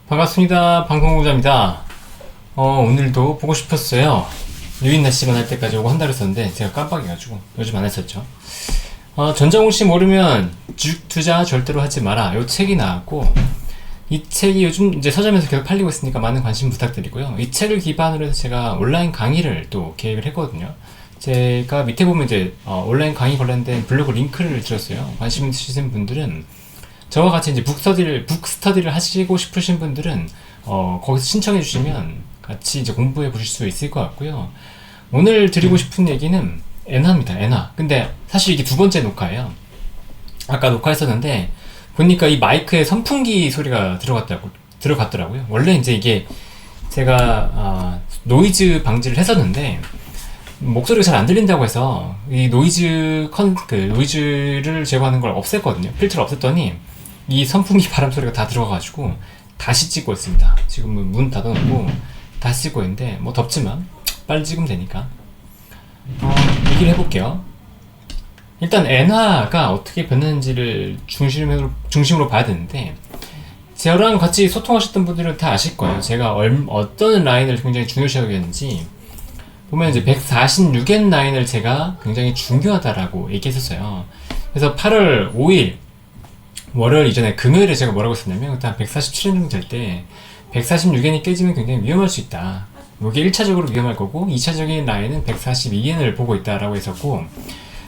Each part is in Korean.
반갑습니다. 방송공자입니다. 오늘도 보고 싶었어요. 유인나 씨만 할 때까지 오고 한 달 했었는데 제가 깜빡해가지고 요즘 안 했었죠. 전정훈 씨 모르면 주식 투자 절대로 하지 마라. 요 책이 나왔고 이 책이 요즘 이제 서점에서 계속 팔리고 있으니까 많은 관심 부탁드리고요. 이 책을 기반으로 해서 제가 온라인 강의를 또 계획을 했거든요. 제가 밑에 보면 이제 온라인 강의 관련된 블로그 링크를 드렸어요. 관심 있으신 분들은 저와 같이 이제 북스터디를 하시고 싶으신 분들은 거기서 신청해 주시면 같이 이제 공부해 보실 수 있을 것 같고요. 오늘 드리고 싶은 얘기는 엔화입니다. 엔화. 근데 사실 이게 두 번째 녹화예요. 아까 녹화했었는데 보니까 이 마이크에 선풍기 소리가 들어갔더라고요. 원래 이제 이게 제가 노이즈 방지를 했었는데 목소리가 잘 안 들린다고 해서 이 노이즈를 제거하는 걸 없앴거든요. 필터를 없앴더니 이 선풍기 바람 소리가 다 들어가가지고 다시 찍고 있습니다. 지금은 문 닫아놓고 다시 찍고 있는데 뭐 덥지만 빨리 찍으면 되니까 얘기를 해볼게요. 일단 엔화가 어떻게 변하는지를 중심으로 봐야 되는데 저랑 같이 소통하셨던 분들은 다 아실 거예요. 제가 어떤 라인을 굉장히 중요시하겠는지 보면 이제 146엔 라인을 제가 굉장히 중요하다라고 얘기했었어요. 그래서 8월 5일 월요일 이전에 금요일에 제가 뭐라고 했었냐면 일단 147엔 정도 될 때 146엔이 깨지면 굉장히 위험할 수 있다. 이게 1차적으로 위험할 거고 2차적인 라인은 142엔을 보고 있다라고 했었고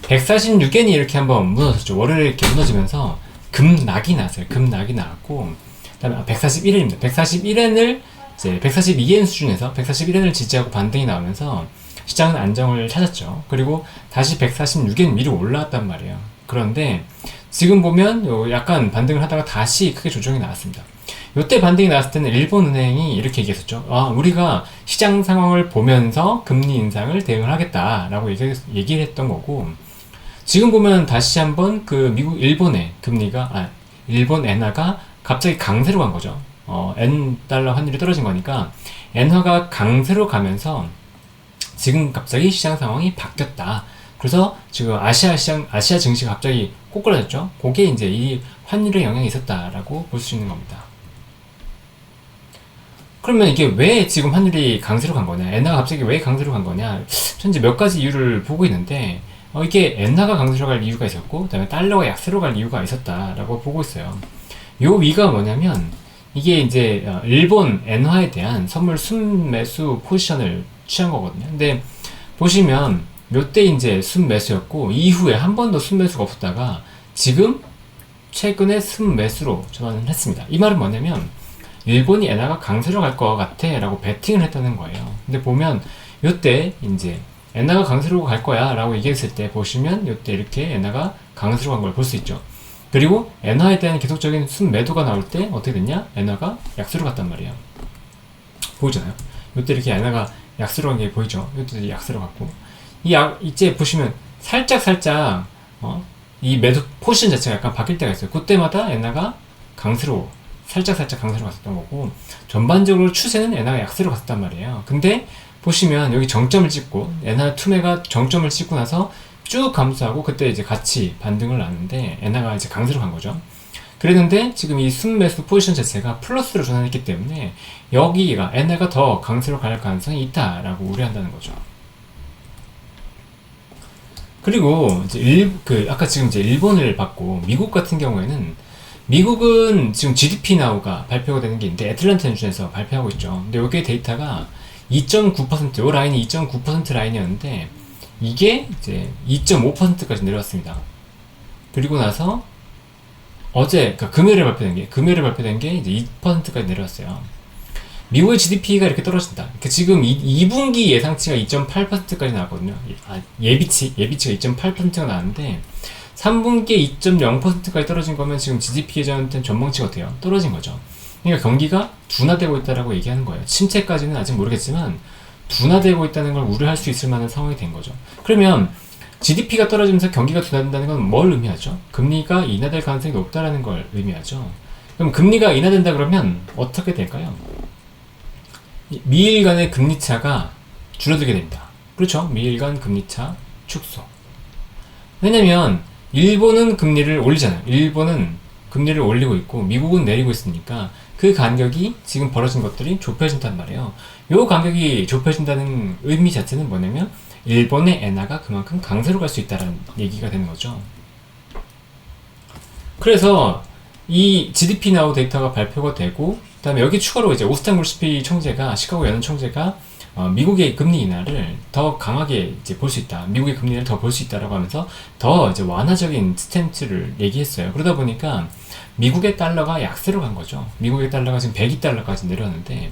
146엔이 이렇게 한번 무너졌죠. 월요일에 이렇게 무너지면서 급락이 나왔어요. 급락이 나왔고 그다음에 141엔입니다. 141엔을 이제 142엔 수준에서 141엔을 지지하고 반등이 나오면서 시장은 안정을 찾았죠. 그리고 다시 146엔 위로 올라왔단 말이에요. 그런데 지금 보면 약간 반등을 하다가 다시 크게 조정이 나왔습니다. 이때 반등이 나왔을 때는 일본은행이 이렇게 얘기했었죠. 우리가 시장 상황을 보면서 금리 인상을 대응을 하겠다라고 얘기를 했던 거고 지금 보면 다시 한번 그 일본의 금리가 일본 엔화가 갑자기 강세로 간 거죠. 엔 달러 환율이 떨어진 거니까 엔화가 강세로 가면서 지금 갑자기 시장 상황이 바뀌었다. 그래서 지금 아시아 증시가 갑자기 꼬꾸라졌죠. 그게 이제 이 환율에 영향이 있었다라고 볼 수 있는 겁니다. 그러면 이게 왜 지금 환율이 강세로 간 거냐? 엔화가 갑자기 왜 강세로 간 거냐? 현재 몇 가지 이유를 보고 있는데 이게 엔화가 강세로 갈 이유가 있었고 그다음에 달러가 약세로 갈 이유가 있었다라고 보고 있어요. 요 위가 뭐냐면 이게 이제 일본 엔화에 대한 선물 순매수 포지션을 취한 거거든요. 근데 보시면 요때 이제 순매수였고 이후에 한 번도 순매수가 없었다가 지금 최근에 순매수로 전환을 했습니다. 이 말은 뭐냐면 일본이 엔화가 강세로 갈 것 같아 라고 베팅을 했다는 거예요. 근데 보면 요때 이제 엔화가 강세로 갈 거야 라고 얘기했을 때 보시면 요때 이렇게 엔화가 강세로 간 걸 볼 수 있죠. 그리고 엔화에 대한 계속적인 순매도가 나올 때 어떻게 됐냐? 엔화가 약세로 갔단 말이에요. 보이잖아요. 요때 이렇게 엔화가 약세로 간 게 보이죠? 요때 약세로 갔고 이제 보시면 살짝 이 매도 포지션 자체가 약간 바뀔 때가 있어요. 그때마다 엔화가 살짝 강세로 갔었던 거고 전반적으로 추세는 엔화가 약세로 갔었단 말이에요. 근데 보시면 여기 정점을 찍고 엔화 투매가 정점을 찍고 나서 쭉 감소하고 그때 이제 같이 반등을 나는데 엔화가 이제 강세로 간 거죠. 그랬는데 지금 이 순매수 포지션 자체가 플러스로 전환했기 때문에 여기가 엔화가 더 강세로 갈 가능성이 있다라고 우려한다는 거죠. 그리고 이제 아까 지금 이제 일본을 봤고 미국 같은 경우에는 미국은 지금 GDP 나우가 발표가 되는 게 있는데 애틀랜타 연준에서 발표하고 있죠. 근데 여기 데이터가 2.9%, 요 라인이 2.9% 라인이었는데 이게 이제 2.5%까지 내려왔습니다. 그리고 나서 그러니까 금요일에 발표된 게 이제 2%까지 내려왔어요. 미국의 GDP가 이렇게 떨어진다. 그러니까 지금 2분기 예상치가 2.8%까지 나왔거든요. 예비치가 2.8%가 나왔는데 3분기에 2.0%까지 떨어진 거면 지금 GDP 예전한테는 전망치가 어때요? 떨어진 거죠. 그러니까 경기가 둔화되고 있다라고 얘기하는 거예요. 침체까지는 아직 모르겠지만 둔화되고 있다는 걸 우려할 수 있을 만한 상황이 된 거죠. 그러면 GDP가 떨어지면서 경기가 둔화된다는 건 뭘 의미하죠? 금리가 인하될 가능성이 높다라는 걸 의미하죠. 그럼 금리가 인하된다 그러면 어떻게 될까요? 미일 간의 금리차가 줄어들게 됩니다. 그렇죠? 미일 간 금리차 축소. 왜냐면 일본은 금리를 올리잖아요. 일본은 금리를 올리고 있고 미국은 내리고 있으니까 그 간격이 지금 벌어진 것들이 좁혀진단 말이에요. 요 간격이 좁혀진다는 의미 자체는 뭐냐면 일본의 엔화가 그만큼 강세로 갈 수 있다는 얘기가 되는 거죠. 그래서 이 GDP 나우 데이터가 발표가 되고, 그 다음에 여기 추가로 이제 오스탄 골스피 총재가, 시카고 연은 총재가 미국의 금리 인하를 더 강하게 이제 볼 수 있다. 미국의 금리를 더 볼 수 있다라고 하면서 더 이제 완화적인 스탠스를 얘기했어요. 그러다 보니까 미국의 달러가 약세로 간 거죠. 미국의 달러가 지금 102달러까지 내려왔는데,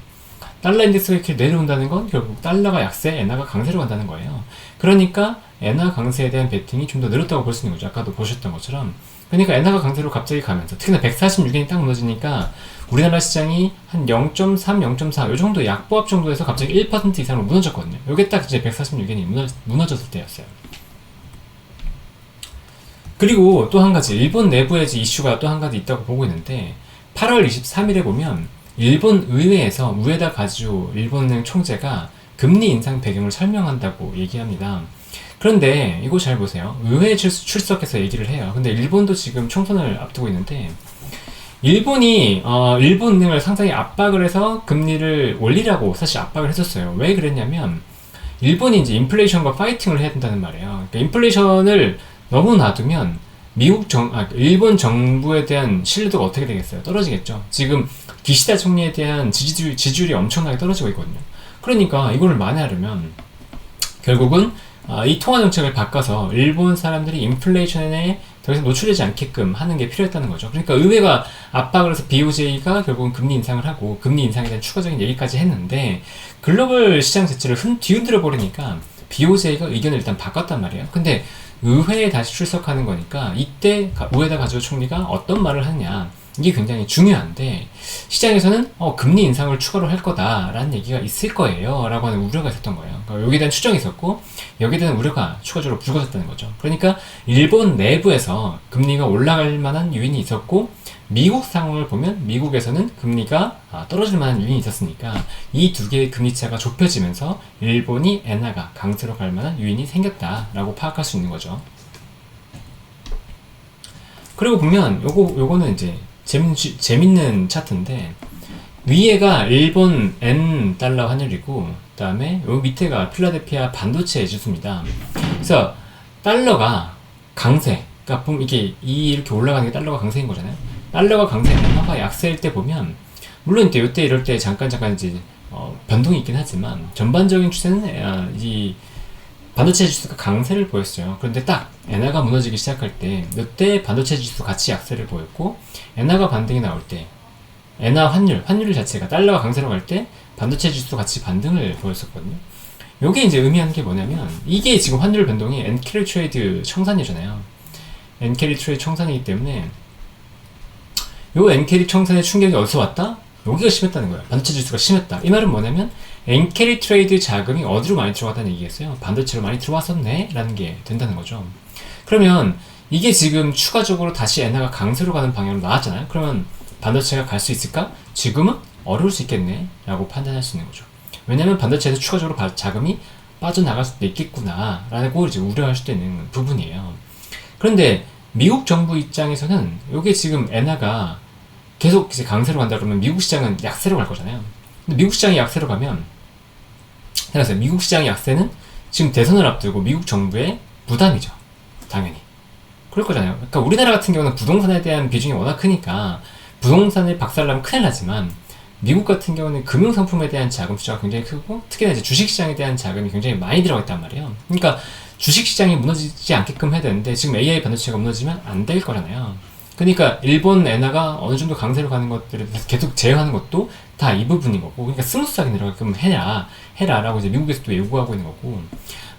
달러 인덱스가 이렇게 내려온다는 건 결국 달러가 약세, 엔화가 강세로 간다는 거예요. 그러니까 엔화 강세에 대한 베팅이 좀 더 늘었다고 볼 수 있는 거죠. 아까도 보셨던 것처럼. 그러니까 엔화가 강세로 갑자기 가면서, 특히나 146엔이 딱 무너지니까 우리나라 시장이 한 0.3, 0.4 요 정도 약보합 정도에서 갑자기 1% 이상으로 무너졌거든요. 요게 딱 이제 146엔이 무너졌을 때였어요. 그리고 또 한 가지, 일본 내부에 이슈가 또 한 가지 있다고 보고 있는데, 8월 23일에 보면 일본 의회에서 우에다 가즈오 일본은행 총재가 금리 인상 배경을 설명한다고 얘기합니다. 그런데 이거 잘 보세요. 의회에 출석해서 얘기를 해요. 근데 일본도 지금 총선을 앞두고 있는데, 일본이 일본은행을 상당히 압박을 해서 금리를 올리라고 사실 압박을 했었어요. 왜 그랬냐면 일본이 이제 인플레이션과 파이팅을 해야 된다는 말이에요. 그러니까 인플레이션을 너무 놔두면 일본 정부에 대한 신뢰도가 어떻게 되겠어요? 떨어지겠죠. 지금 기시다 총리에 대한 지지율이 엄청나게 떨어지고 있거든요. 그러니까 이거를 만회하려면 결국은 이 통화 정책을 바꿔서 일본 사람들이 인플레이션에 더 이상 노출되지 않게끔 하는 게 필요했다는 거죠. 그러니까 의회가 압박을 해서 BOJ가 결국은 금리 인상을 하고, 금리 인상에 대한 추가적인 얘기까지 했는데, 글로벌 시장 자체를 뒤흔들어 버리니까 BOJ가 의견을 일단 바꿨단 말이에요. 근데 의회에 다시 출석하는 거니까 이때 우에다 가즈오 총리가 어떤 말을 하느냐, 이게 굉장히 중요한데, 시장에서는 금리 인상을 추가로 할 거다라는 얘기가 있을 거예요 라고 하는 우려가 있었던 거예요. 그러니까 여기에 대한 추정이 있었고, 여기에 대한 우려가 추가적으로 불거졌다는 거죠. 그러니까 일본 내부에서 금리가 올라갈 만한 요인이 있었고, 미국 상황을 보면 미국에서는 금리가 떨어질 만한 요인이 있었으니까 이 두 개의 금리 차가 좁혀지면서 일본이 엔화가 강세로 갈 만한 요인이 생겼다라고 파악할 수 있는 거죠. 그리고 보면 요거는 이제 재밌는 차트인데, 위에가 일본 엔 달러 환율이고, 그 다음에 요 밑에가 필라델피아 반도체 지수입니다. 그래서 달러가 강세, 그러니까 보면 이렇게 올라가는 게 달러가 강세인 거잖아요. 달러가 강세, 엔화가 약세일 때 보면, 물론 이때 이럴 때 잠깐 이제 변동이 있긴 하지만 전반적인 추세는 이 반도체 지수가 강세를 보였어요. 그런데 딱 엔화가 무너지기 시작할 때, 이때 반도체 지수 같이 약세를 보였고, 엔화가 반등이 나올 때, 엔화 환율 자체가 달러가 강세로 갈 때 반도체 지수도 같이 반등을 보였었거든요. 요게 이제 의미하는 게 뭐냐면, 이게 지금 환율 변동이 엔캐리 트레이드 청산이잖아요. 엔캐리 트레이드 청산이기 때문에 요 엔캐리 청산의 충격이 어디서 왔다? 여기가 심했다는 거예요. 반도체 지수가 심했다. 이 말은 뭐냐면 엔캐리 트레이드 자금이 어디로 많이 들어왔다는 얘기겠어요. 반도체로 많이 들어왔었네 라는 게 된다는 거죠. 그러면 이게 지금 추가적으로 다시 엔화가 강세로 가는 방향으로 나왔잖아요. 그러면 반도체가 갈 수 있을까? 지금은 어려울 수 있겠네 라고 판단할 수 있는 거죠. 왜냐면 반도체에서 추가적으로 자금이 빠져나갈 수도 있겠구나 라고 이제 우려할 수도 있는 부분이에요. 그런데 미국 정부 입장에서는 이게 지금 엔화가 계속 이제 강세로 간다 그러면 미국 시장은 약세로 갈 거잖아요. 근데 미국 시장이 약세로 가면, 생각하세요. 미국 시장의 약세는 지금 대선을 앞두고 미국 정부의 부담이죠. 당연히. 그럴 거잖아요. 그러니까 우리나라 같은 경우는 부동산에 대한 비중이 워낙 크니까 부동산을 박살나면 큰일 나지만, 미국 같은 경우는 금융상품에 대한 자금 투자가 굉장히 크고, 특히나 이제 주식시장에 대한 자금이 굉장히 많이 들어가 있단 말이에요. 그러니까 주식시장이 무너지지 않게끔 해야 되는데, 지금 AI 반도체가 무너지면 안 될 거잖아요. 그러니까 일본 엔화가 어느 정도 강세로 가는 것들에 대해서 계속 제어하는 것도 다 이 부분인 거고, 그러니까 스무스하게 내려가게끔 해라라고 이제 미국에서 또 요구하고 있는 거고,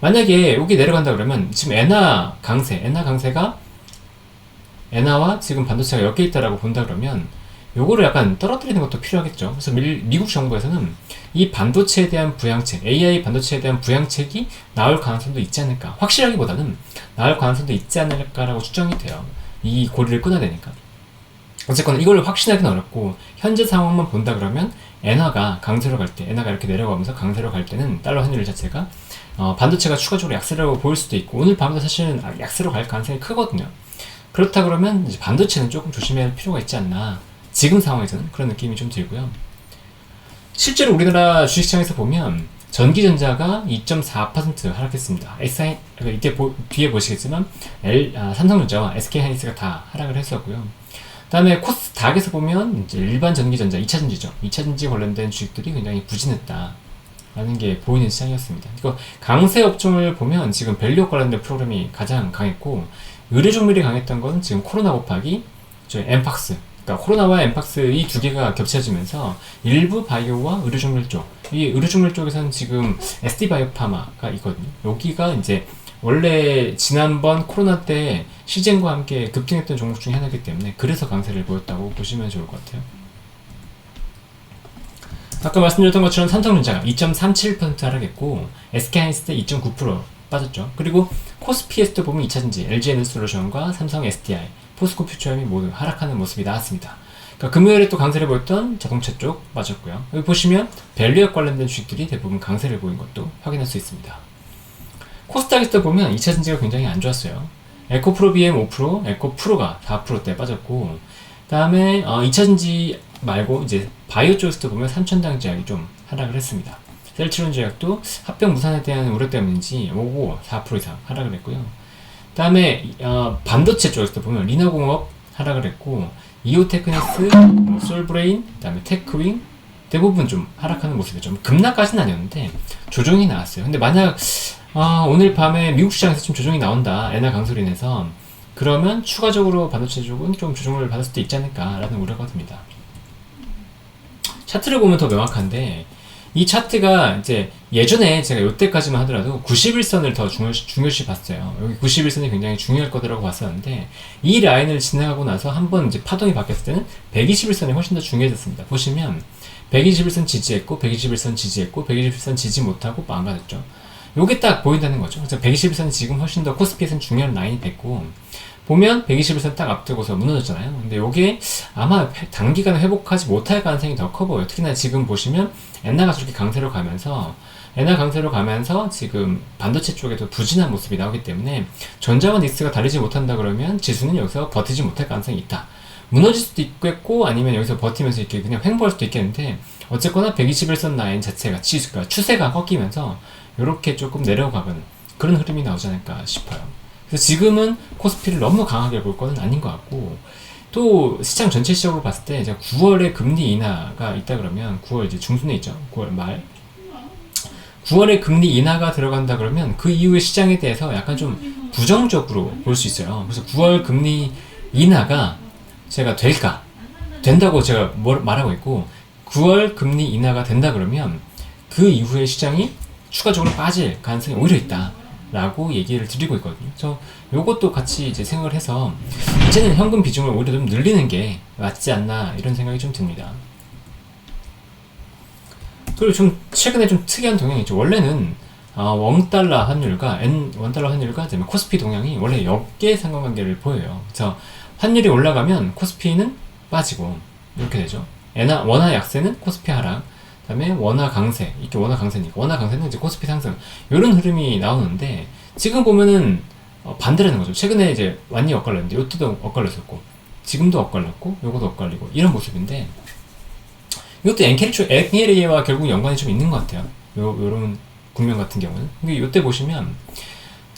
만약에 여기 내려간다 그러면 지금 엔화 강세가 엔화와 지금 반도체가 엮여 있다라고 본다 그러면 요거를 약간 떨어뜨리는 것도 필요하겠죠. 그래서 미국 정부에서는 이 반도체에 대한 부양책, AI 반도체에 대한 부양책이 나올 가능성도 있지 않을까, 확실하기보다는 나올 가능성도 있지 않을까라고 추정이 돼요. 이 고리를 끊어야 되니까. 어쨌거나 이걸 확신하기는 어렵고, 현재 상황만 본다 그러면 엔화가 강세로 갈 때, 엔화가 이렇게 내려가면서 강세로 갈 때는 달러 환율 자체가 반도체가 추가적으로 약세라고 보일 수도 있고, 오늘 밤도 사실은 약세로 갈 가능성이 크거든요. 그렇다 그러면 이제 반도체는 조금 조심해야 할 필요가 있지 않나. 지금 상황에서는 그런 느낌이 좀 들고요. 실제로 우리나라 주식시장에서 보면 전기전자가 2.4% 하락했습니다. 이렇게 뒤에 보시겠지만 삼성전자와 SK하이닉스가 다 하락을 했었고요. 다음에 코스닥에서 보면 이제 일반 전기전자 2차전지죠. 2차전지 관련된 주식들이 굉장히 부진했다 라는 게 보이는 시장이었습니다. 이거 강세 업종을 보면 지금 밸류업 관련된 프로그램이 가장 강했고, 의료 종목이 강했던 건 지금 코로나 곱하기 저희 엠팍스, 그러니까 코로나와 엠팍스 이 두 개가 겹쳐지면서 일부 바이오와 의료 종목 쪽, 이 의료 종목 쪽에서는 지금 SD 바이오파마가 있거든요. 여기가 이제 원래 지난번 코로나 때 시젠과 함께 급등했던 종목 중에 하나이기 때문에 그래서 강세를 보였다고 보시면 좋을 것 같아요. 아까 말씀드렸던 것처럼 삼성전자가 2.37% 하락했고 SK하이닉스 2.9% 빠졌죠. 그리고 코스피에서도 보면 2차전지 LG에너지솔루션과 삼성 SDI, 포스코 퓨처엠이 모두 하락하는 모습이 나왔습니다. 그러니까 금요일에 또 강세를 보였던 자동차 쪽 빠졌고요. 여기 보시면 밸류업 관련된 주식들이 대부분 강세를 보인 것도 확인할 수 있습니다. 코스닥에서 보면 2차전지가 굉장히 안 좋았어요. 에코프로 BM 5%, 에코프로가 4%대 빠졌고, 다음에 2차전지 말고 이제 바이오 쪽에서도 보면 삼천당 제약이 좀 하락을 했습니다. 셀트론 제약도 합병 무산에 대한 우려 때문인지 4% 이상 하락을 했고요. 다음에 반도체 쪽에서도 보면 리나공업 하락을 했고, 이오테크닉스, 솔브레인, 다음에 테크윙 대부분 좀 하락하는 모습이죠. 급락까지는 아니었는데 조정이 나왔어요. 근데 만약 오늘 밤에 미국 시장에서 좀 조정이 나온다, 엔화 강세로 인해서, 그러면 추가적으로 반도체 쪽은 좀 조정을 받을 수도 있지 않을까라는 우려가 듭니다. 차트를 보면 더 명확한데, 이 차트가 이제 예전에 제가 이때까지만 하더라도 91선을 더 중요시 봤어요. 여기 91선이 굉장히 중요할 거라고 봤었는데, 이 라인을 지나가고 나서 한번 이제 파동이 바뀌었을 때는 121선이 훨씬 더 중요해졌습니다. 보시면 121선 지지했고, 121선 지지했고, 121선 지지 못하고 망가졌죠. 요게 딱 보인다는 거죠. 그래서 121선이 지금 훨씬 더 코스피에서는 중요한 라인이 됐고, 보면 121선 딱 앞두고서 무너졌잖아요. 근데 요게 아마 단기간에 회복하지 못할 가능성이 더 커 보여요. 특히나 지금 보시면 엔나가 저렇게 강세로 가면서 지금 반도체 쪽에도 부진한 모습이 나오기 때문에 전자와 닉스가 다르지 못한다 그러면 지수는 여기서 버티지 못할 가능성이 있다. 무너질 수도 있겠고, 아니면 여기서 버티면서 이렇게 그냥 횡보할 수도 있겠는데, 어쨌거나 121선 라인 자체가 추세가 꺾이면서 이렇게 조금 내려가는 그런 흐름이 나오지 않을까 싶어요. 그래서 지금은 코스피를 너무 강하게 볼 거는 아닌 것 같고, 또 시장 전체적으로 봤을 때 제가 9월에 금리 인하가 있다 그러면, 9월 이제 중순에 있죠. 9월 말 9월에 금리 인하가 들어간다 그러면 그 이후의 시장에 대해서 약간 좀 부정적으로 볼 수 있어요. 그래서 9월 금리 인하가 제가 된다고 제가 말하고 있고, 9월 금리 인하가 된다 그러면 그 이후에 시장이 추가적으로 빠질 가능성이 오히려 있다 라고 얘기를 드리고 있거든요. 그래서 요것도 같이 이제 생각을 해서 이제는 현금 비중을 오히려 좀 늘리는 게 맞지 않나, 이런 생각이 좀 듭니다. 그리고 좀 최근에 좀 특이한 동향이 있죠. 원래는 원달러 환율과 원달러 환율과 코스피 동향이 원래 역계 상관관계를 보여요. 그래서 환율이 올라가면 코스피는 빠지고 이렇게 되죠. 원화 약세는 코스피 하락, 그다음에 원화 강세, 이렇게 원화 강세는 이제 코스피 상승, 이런 흐름이 나오는데, 지금 보면은 반대라는 거죠. 최근에 이제 완전히 엇갈렸는데, 요때도 엇갈렸었고, 지금도 엇갈렸고, 요것도 엇갈리고, 이런 모습인데, 이것도 엔캐리와 결국 연관이 좀 있는 것 같아요. 요런 국면 같은 경우는. 근데 요때 보시면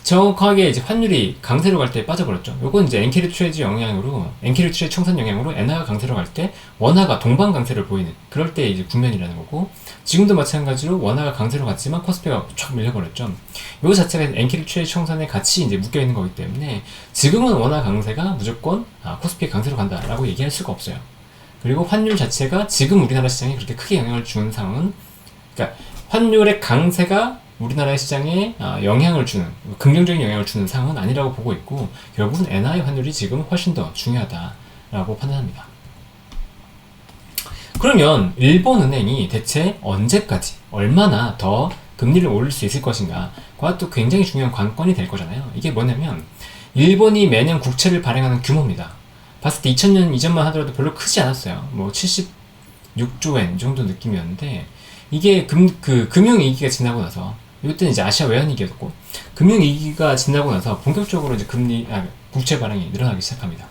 정확하게 이제 환율이 강세로 갈 때 빠져버렸죠. 요건 이제 엔캐리 트레지 청산 영향으로 엔화가 강세로 갈 때 원화가 동반 강세를 보이는, 그럴 때 이제 국면이라는 거고, 지금도 마찬가지로 원화가 강세로 갔지만 코스피가 쫙 밀려버렸죠. 요 자체가 엔캐리 트레지 청산에 같이 이제 묶여 있는 거기 때문에 지금은 원화 강세가 무조건 코스피 강세로 간다라고 얘기할 수가 없어요. 그리고 환율 자체가 지금 우리나라 시장에 그렇게 크게 영향을 주는 상황은, 그러니까 환율의 강세가 우리나라 시장에 영향을 주는, 긍정적인 영향을 주는 상황은 아니라고 보고 있고, 결국은 엔화의 환율이 지금 훨씬 더 중요하다라고 판단합니다. 그러면 일본은행이 대체 언제까지 얼마나 더 금리를 올릴 수 있을 것인가, 그와 또 굉장히 중요한 관건이 될 거잖아요. 이게 뭐냐면 일본이 매년 국채를 발행하는 규모입니다. 봤을 때 2000년 이전만 하더라도 별로 크지 않았어요. 뭐 76조 엔 정도 느낌이었는데, 이게 금융위기가 지나고 나서, 이때는 이제 아시아 외환위기였고, 금융위기가 지나고 나서 본격적으로 이제 국채 발행이 늘어나기 시작합니다.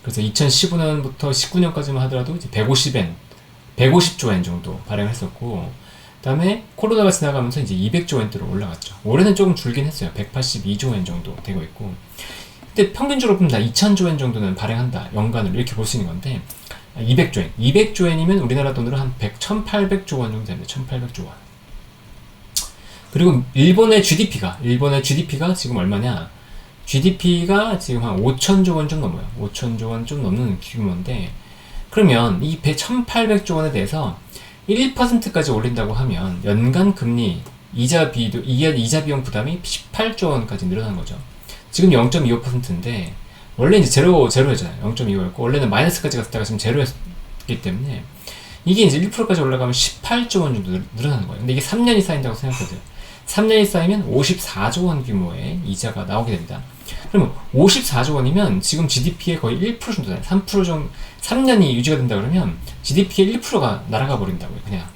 그래서 2015년부터 19년까지만 하더라도 이제 150조 엔 정도 발행을 했었고, 그다음에 코로나가 지나가면서 이제 200조 엔대로 올라갔죠. 올해는 조금 줄긴 했어요. 182조 엔 정도 되고 있고. 근데 평균적으로 보면 다 2000조 엔 정도는 발행한다. 연간으로 이렇게 볼 수 있는 건데, 200조 엔. 200조 엔이면 우리나라 돈으로 한 1800조 원 정도 됩니다. 1800조 원. 그리고 일본의 GDP가 지금 얼마냐? GDP가 지금 한 5천조 원 좀 넘어요. 5천조 원 좀 넘는 규모인데, 그러면 이 1800조 원에 대해서 1%까지 올린다고 하면 연간 금리, 이자 비용 부담이 18조 원까지 늘어나는 거죠. 지금 0.25%인데, 원래 이제 제로였잖아요. 0.25였고, 원래는 마이너스까지 갔다가 지금 제로였기 때문에, 이게 이제 1%까지 올라가면 18조 원 정도 늘어나는 거예요. 근데 이게 3년이 쌓인다고 생각하세요. 3년이 쌓이면 54조 원 규모의 이자가 나오게 됩니다. 그러면 54조 원이면 지금 GDP의 거의 1% 정도 돼요. 3% 정도, 3년이 유지가 된다 그러면 GDP의 1%가 날아가 버린다고요, 그냥.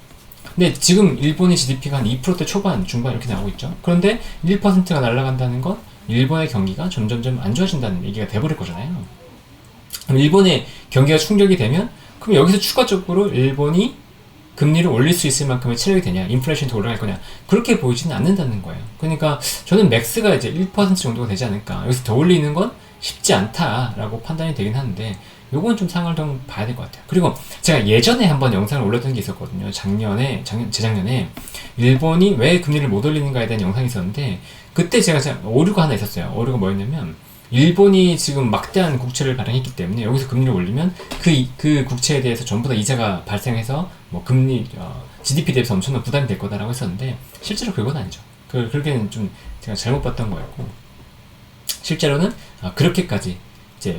근데 지금 일본의 GDP가 한 2%대 초반, 중반 이렇게 나오고 있죠. 그런데 1%가 날아간다는 건 일본의 경기가 점점점 안 좋아진다는 얘기가 돼버릴 거잖아요. 그럼 일본의 경기가 충격이 되면, 그럼 여기서 추가적으로 일본이 금리를 올릴 수 있을 만큼의 체력이 되냐, 인플레이션이 더 올라갈 거냐, 그렇게 보이지는 않는다는 거예요. 그러니까 저는 맥스가 이제 1% 정도가 되지 않을까, 여기서 더 올리는 건 쉽지 않다라고 판단이 되긴 하는데, 요건 좀 상황을 좀 봐야 될 것 같아요. 그리고 제가 예전에 한번 영상을 올렸던 게 있었거든요. 재작년에 일본이 왜 금리를 못 올리는가에 대한 영상이 있었는데, 그때 제가 오류가 하나 있었어요. 오류가 뭐였냐면, 일본이 지금 막대한 국채를 발행했기 때문에 여기서 금리를 올리면 그 국채에 대해서 전부 다 이자가 발생해서 뭐 GDP 대비해서 엄청난 부담이 될 거다라고 했었는데, 실제로 그건 아니죠. 그렇게는 좀 제가 잘못 봤던 거였고, 실제로는 그렇게까지 이제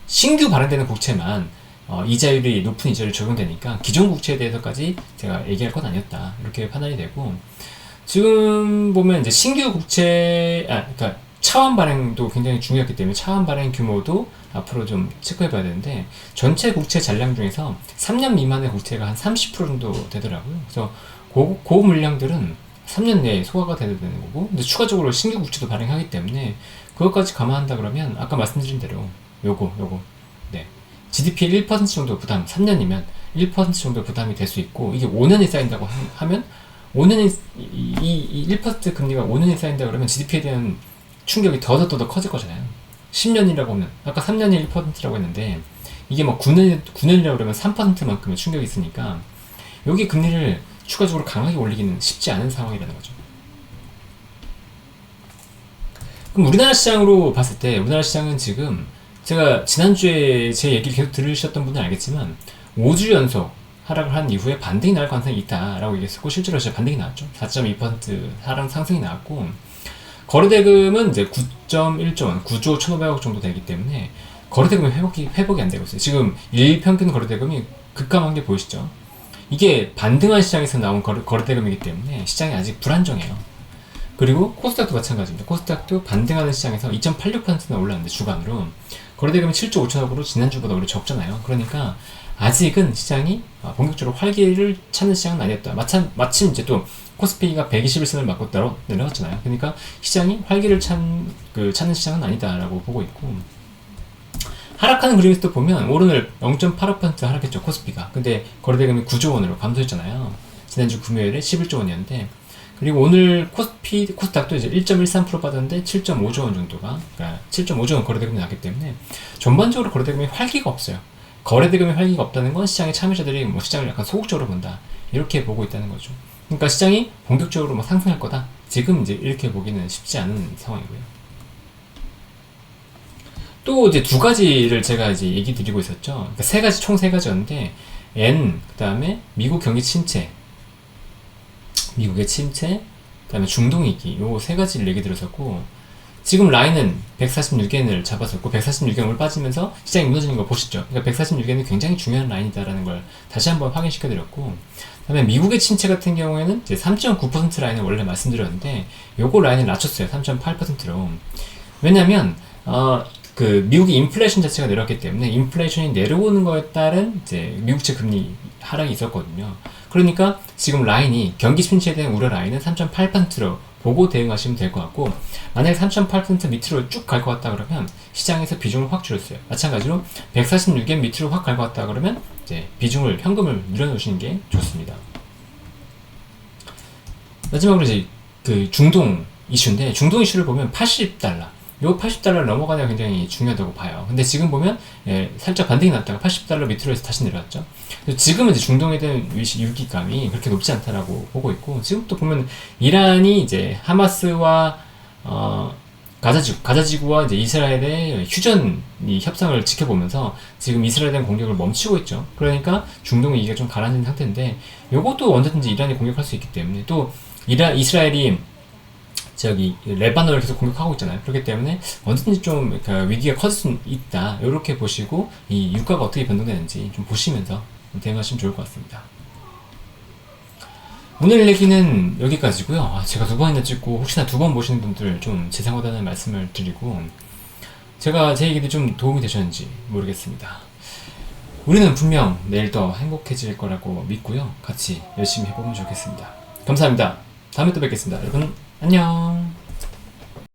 신규 발행되는 국채만 이자율이 높은 이자율이 적용되니까 기존 국채에 대해서까지 제가 얘기할 건 아니었다, 이렇게 판단이 되고, 지금 보면 이제 신규 국채, 그러니까 차환 발행도 굉장히 중요했기 때문에 차환 발행 규모도 앞으로 좀 체크해 봐야 되는데, 전체 국채 잔량 중에서 3년 미만의 국채가 한 30% 정도 되더라고요. 그래서 그 물량들은 3년 내에 소화가 돼야 되는 거고, 근데 추가적으로 신규 국채도 발행하기 때문에 그것까지 감안한다 그러면 아까 말씀드린 대로 요거 네, GDP의 1% 정도 부담, 3년이면 1% 정도 부담이 될 수 있고, 이게 5년이 쌓인다고 하면 5년이 이 1% 금리가 5년이 쌓인다 그러면 GDP에 대한 충격이 더 커질 거잖아요. 10년이라고 하면, 아까 3년이 1%라고 했는데, 이게 뭐 9년이라고 그러면 3%만큼의 충격이 있으니까, 여기 금리를 추가적으로 강하게 올리기는 쉽지 않은 상황이라는 거죠. 그럼 우리나라 시장으로 봤을 때, 우리나라 시장은 지금, 제가 지난주에 제 얘기를 계속 들으셨던 분은 알겠지만, 5주 연속 하락을 한 이후에 반등이 나올 가능성이 있다라고 얘기했었고, 실제로 진짜 반등이 나왔죠. 4.2% 상승이 나왔고, 거래대금은 이제 9.1조 원, 9조 1,500억 정도 되기 때문에 거래대금이 회복이 안 되고 있어요. 지금 일평균 거래대금이 급감한 게 보이시죠? 이게 반등한 시장에서 나온 거래대금이기 때문에 시장이 아직 불안정해요. 그리고 코스닥도 마찬가지입니다. 코스닥도 반등하는 시장에서 2.86%나 올랐는데, 주간으로 거래대금이 7조 5천억으로 지난주보다 오히려 적잖아요. 그러니까 아직은 시장이 본격적으로 활기를 찾는 시장은 아니었다. 마침 이제 또 코스피가 121선을 맞고 내려갔잖아요. 그러니까 시장이 활기를 찾는 시장은 아니다라고 보고 있고, 하락하는 그림에서 보면 오늘 0.85% 하락했죠, 코스피가. 근데 거래대금이 9조 원으로 감소했잖아요. 지난주 금요일에 11조 원이었는데, 그리고 오늘 코스닥도 이제 1.13% 빠졌는데 7.5조 원 정도가, 그러니까 7.5조 원 거래대금이 나왔기 때문에 전반적으로 거래대금이 활기가 없어요. 거래대금이 활기가 없다는 건 시장의 참여자들이 뭐 시장을 약간 소극적으로 본다, 이렇게 보고 있다는 거죠. 그러니까 시장이 본격적으로 막 상승할 거다, 지금 이제 이렇게 보기는 쉽지 않은 상황이고요. 또 이제 두 가지를 제가 이제 얘기 드리고 있었죠. 그러니까 총 세 가지였는데, 그 다음에 미국 경기 침체, 미국의 침체, 그 다음에 중동위기, 요 세 가지를 얘기 드렸었고, 지금 라인은 146엔을 잡았었고, 146엔을 빠지면서 시장이 무너지는 거 보시죠. 그러니까 146엔은 굉장히 중요한 라인이다라는 걸 다시 한번 확인시켜드렸고, 그 다음에 미국의 침체 같은 경우에는 이제 3.9% 라인을 원래 말씀드렸는데, 요거 라인을 낮췄어요. 3.8%로. 왜냐면, 미국의 인플레이션 자체가 내려왔기 때문에, 인플레이션이 내려오는 거에 따른 이제 미국채 금리 하락이 있었거든요. 그러니까 지금 라인이, 경기 침체에 대한 우려 라인은 3.8%로 보고 대응하시면 될 것 같고, 만약에 3.8% 밑으로 쭉 갈 것 같다 그러면 시장에서 비중을 확 줄였어요. 마찬가지로 146엔 밑으로 확 갈 것 같다 그러면 이제 비중을, 현금을 늘려놓으시는 게 좋습니다. 마지막으로 이제 그 중동 이슈인데, 중동 이슈를 보면 80달러, 요 80달러를 넘어가는 게 굉장히 중요하다고 봐요. 근데 지금 보면 살짝 반등이 났다가 80달러 밑으로 해서 다시 내려왔죠. 지금은 이제 중동에 대한 위기감이 그렇게 높지 않다라고 보고 있고, 지금 또 보면 이란이 이제 하마스와 가자지구와 이제 이스라엘의 휴전 협상을 지켜보면서 지금 이스라엘에 대한 공격을 멈추고 있죠. 그러니까 중동 위기가 좀 가라앉은 상태인데, 요것도 언제든지 이란이 공격할 수 있기 때문에, 또 이스라엘이 저기 레바논을 계속 공격하고 있잖아요. 그렇기 때문에 언제든지 좀 위기가 커질 수 있다, 이렇게 보시고 이 유가가 어떻게 변동되는지 좀 보시면서 대응하시면 좋을 것 같습니다. 오늘 얘기는 여기까지고요. 제가 2번이나 찍고 혹시나 2번 보시는 분들 좀 죄송하다는 말씀을 드리고, 제가 제 얘기도 좀 도움이 되셨는지 모르겠습니다. 우리는 분명 내일 더 행복해질 거라고 믿고요. 같이 열심히 해보면 좋겠습니다. 감사합니다. 다음에 또 뵙겠습니다. 여러분 안녕.